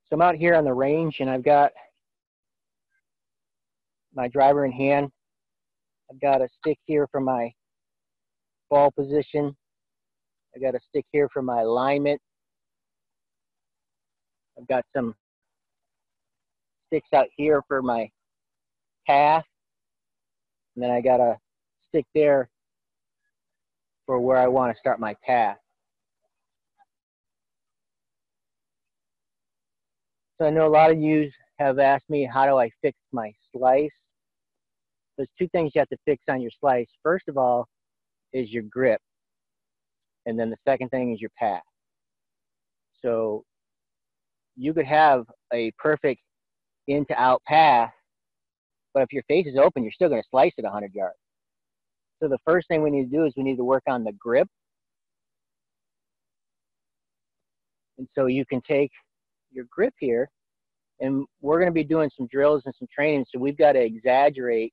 So I'm out here on the range, and I've got my driver in hand. I've got a stick here for my ball position. I've got a stick here for my alignment. I've got some sticks out here for my path. And then I got a stick there for where I want to start my path. So I know a lot of you have asked me, how do I fix my slice? There's two things you have to fix on your slice. First of all is your grip. And then the second thing is your path. So you could have a perfect in to out path, but if your face is open, you're still going to slice it 100 yards. So the first thing we need to do is we need to work on the grip. And so you can take your grip here, and we're going to be doing some drills and some training, so we've got to exaggerate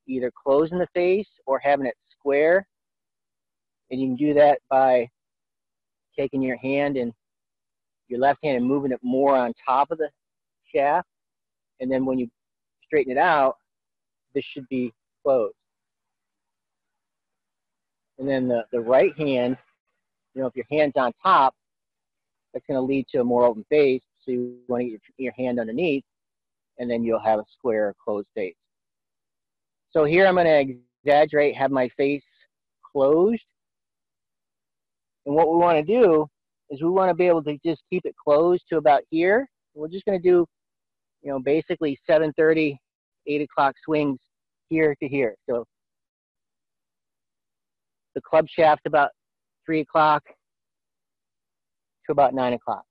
either closing the face or having it square. And you can do that by taking your hand and your left hand and moving it more on top of the shaft. And then when you straighten it out, this should be closed. And then the right hand, you know, if your hand's on top, that's going to lead to a more open face. So you want to get your hand underneath, and then you'll have a square closed face. So here I'm going to exaggerate, have my face closed. And what we want to do is we want to be able to just keep it closed to about here. We're just going to do, you know, basically 7:30, 8 o'clock swings here to here. So the club shaft about 3 o'clock to about 9 o'clock.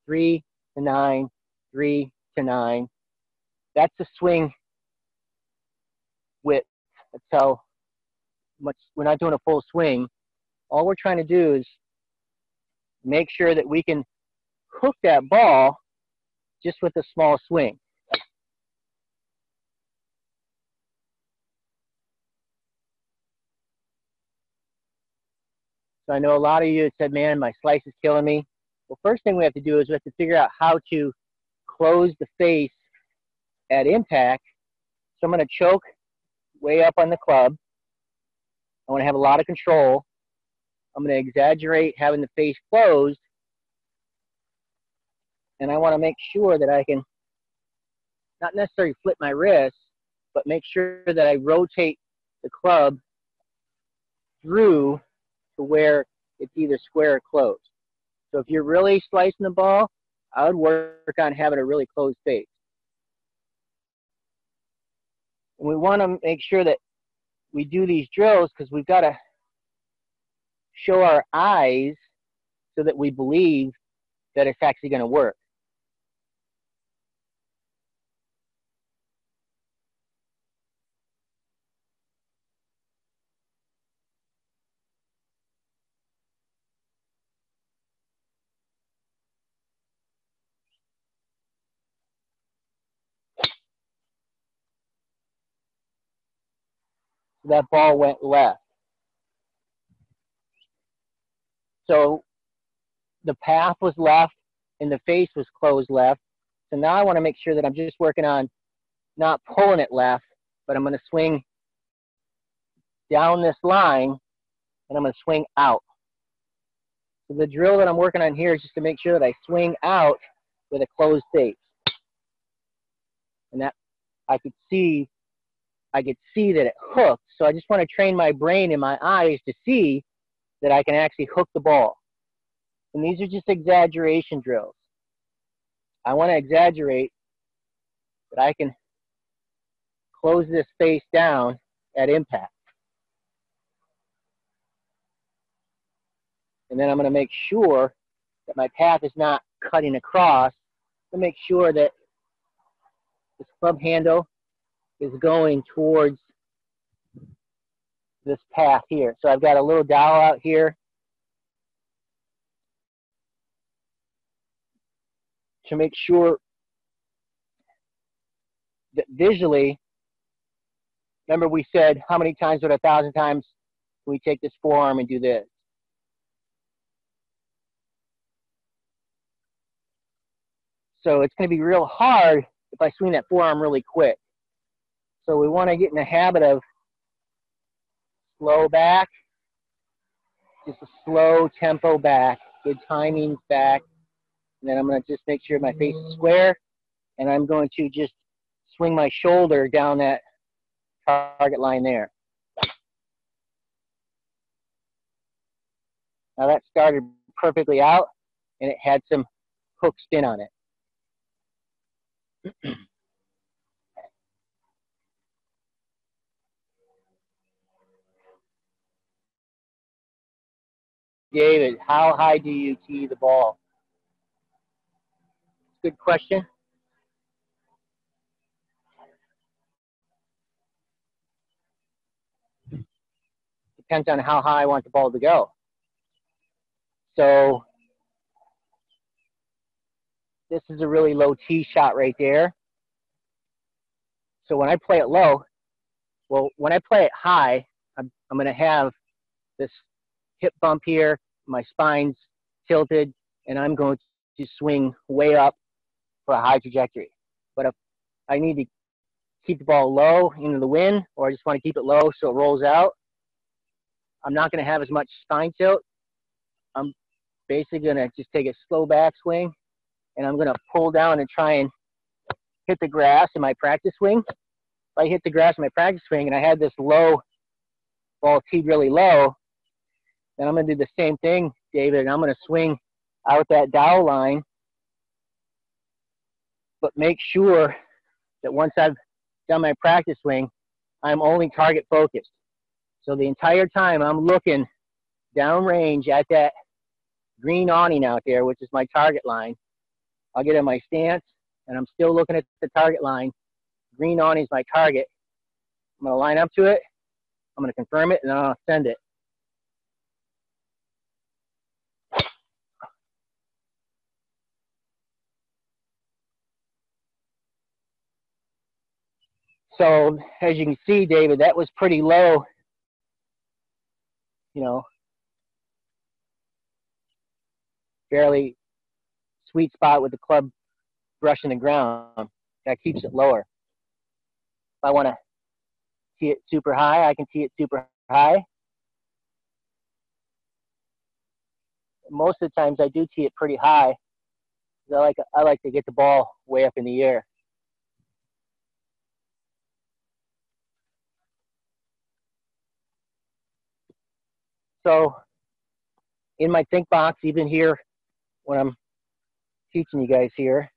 3 to 9, 3 to 9. That's the swing width. That's how much, we're not doing a full swing. All we're trying to do is make sure that we can hook that ball just with a small swing. So I know a lot of you said, man, my slice is killing me. Well, first thing we have to do is we have to figure out how to close the face at impact. So I'm going to choke way up on the club. I want to have a lot of control. I'm going to exaggerate having the face closed. And I want to make sure that I can not necessarily flip my wrist, but make sure that I rotate the club through to where it's either square or closed. So if you're really slicing the ball, I would work on having a really closed face. And we want to make sure that we do these drills because we've got to show our eyes so that we believe that it's actually going to work. That ball went left. So the path was left and the face was closed left. So now I want to make sure that I'm just working on not pulling it left, but I'm going to swing down this line and I'm going to swing out. So the drill that I'm working on here is just to make sure that I swing out with a closed face. And that I could see that it hooked. So I just want to train my brain and my eyes to see that I can actually hook the ball. And these are just exaggeration drills. I want to exaggerate that I can close this face down at impact. And then I'm going to make sure that my path is not cutting across to make sure that this club handle is going towards this path here. So I've got a little dowel out here to make sure that visually, remember we said how many times would 1,000 times we take this forearm and do this? So it's going to be real hard if I swing that forearm really quick. So we want to get in the habit of slow back, just a slow tempo back, good timings back. And then I'm going to just make sure my face is square, and I'm going to just swing my shoulder down that target line there. Now that started perfectly out, and it had some hook spin on it. David, how high do you tee the ball? Good question. Depends on how high I want the ball to go. So this is a really low tee shot right there. So when I play it low, well, when I play it high, I'm going to have this hip bump here, my spine's tilted, and I'm going to swing way up for a high trajectory. But if I need to keep the ball low into the wind, or I just want to keep it low so it rolls out, I'm not going to have as much spine tilt. I'm basically going to just take a slow back swing, and I'm going to pull down and try and hit the grass in my practice swing. If I hit the grass in my practice swing and I had this low ball teed really low, then I'm going to do the same thing, David, and I'm going to swing out that dowel line, but make sure that once I've done my practice swing, I'm only target focused. So the entire time I'm looking downrange at that green awning out there, which is my target line. I'll get in my stance, and I'm still looking at the target line. Green awning is my target. I'm going to line up to it. I'm going to confirm it, and then I'll send it. So as you can see, David, that was pretty low, you know, fairly sweet spot with the club brushing the ground. That keeps it lower. If I want to tee it super high, I can tee it super high. Most of the times I do tee it pretty high. I like to get the ball way up in the air. So in my think box, even here when I'm teaching you guys here,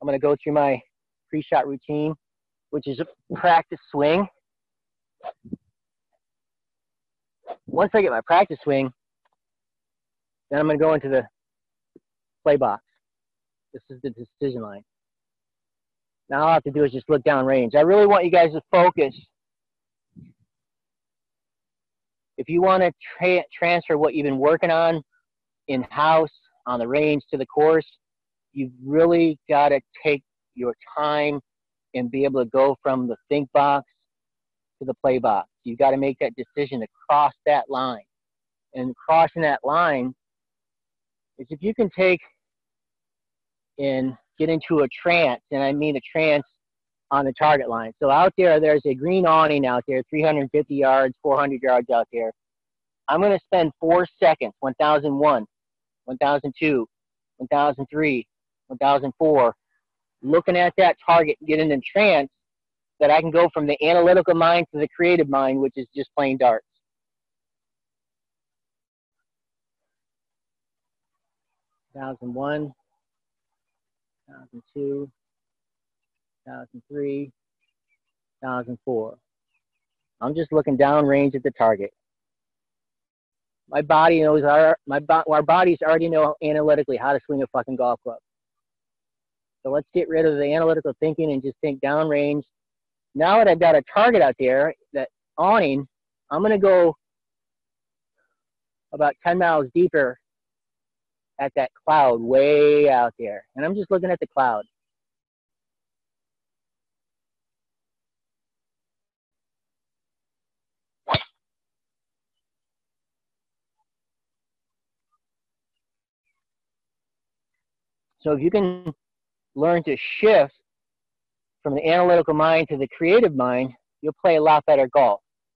I'm going to go through my pre-shot routine, which is a practice swing. Once I get my practice swing, then I'm going to go into the play box. This is the decision line. Now all I have to do is just look down range. I really want you guys to focus. If you want to transfer what you've been working on in-house, on the range to the course, you've really got to take your time and be able to go from the think box to the play box. You've got to make that decision to cross that line. And crossing that line is if you can take and get into a trance, and I mean a trance on the target line. So out there, there's a green awning out there, 350 yards, 400 yards out there. I'm going to spend 4 seconds, 1001, 1002, 1003, 1004, looking at that target, getting in trance, that I can go from the analytical mind to the creative mind, which is just playing darts. Thousand one, 1002, 1003, 1004. I'm just looking down range at the target. My body knows our bodies already know analytically how to swing a fucking golf club. So let's get rid of the analytical thinking and just think down range. Now that I've got a target out there, that awning, I'm going to go about 10 miles deeper at that cloud way out there. And I'm just looking at the cloud. So if you can learn to shift from the analytical mind to the creative mind, you'll play a lot better golf.